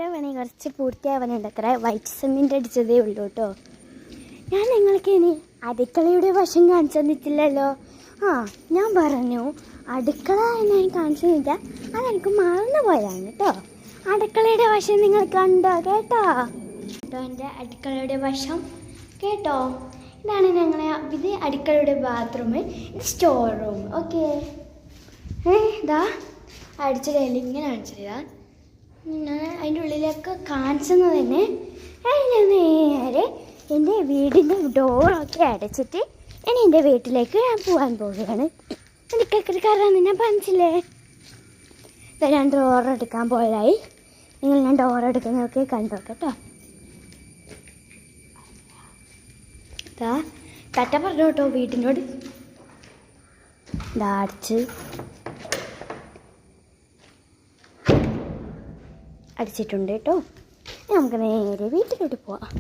എൻ്റെ പണി കുറച്ച് പൂർത്തിയാവാനുണ്ട്. അത്ര വൈറ്റ് സിമെൻ്റ് അടിച്ചതേ ഉള്ളൂ കേട്ടോ. ഞാൻ നിങ്ങൾക്ക് ഇനി അടുക്കളയുടെ വശം കാണിച്ചു തന്നിട്ടില്ലല്ലോ. ഞാൻ പറഞ്ഞു അടുക്കള ഞാൻ കാണിച്ചു തന്നില്ല, അതെനിക്ക് മറന്നു പോയതാണ് കേട്ടോ. അടുക്കളയുടെ വശം നിങ്ങൾ കണ്ടോ കേട്ടോ. എൻ്റെ അടുക്കളയുടെ വശം കേട്ടോ. ഇതാണ് ഇത് അടുക്കളയുടെ ബാത്റൂം, ഇത് സ്റ്റോർ റൂം. ഓക്കെ, ഇതാ അടിച്ചിടയിൽ ഇങ്ങനെ അടിച്ചിടാ. ഞാൻ അതിൻ്റെ ഉള്ളിലൊക്കെ കാണിച്ചെന്ന് തന്നെ. ഞാൻ നേരെ എൻ്റെ വീടിൻ്റെ ഡോറൊക്കെ അടച്ചിട്ട് ഇനി എൻ്റെ വീട്ടിലേക്ക് ഞാൻ പോകാൻ പോവുകയാണ്. എനിക്കൊക്കെ കാരണം ഞാൻ പറഞ്ഞില്ലേ, ഞാൻ ഡോർ എടുക്കാൻ പോയതായി. നിങ്ങൾ ഞാൻ ഡോർ എടുക്കുന്നതൊക്കെ കണ്ടോ കേട്ടോ. ഇതാ കറ്റ പറഞ്ഞു കേട്ടോ വീട്ടിനോട്. ഇതാ അടിച്ചിട്ടുണ്ട് കേട്ടോ. നമുക്ക് നേരെ വീട്ടിലോട്ട് പോവാം.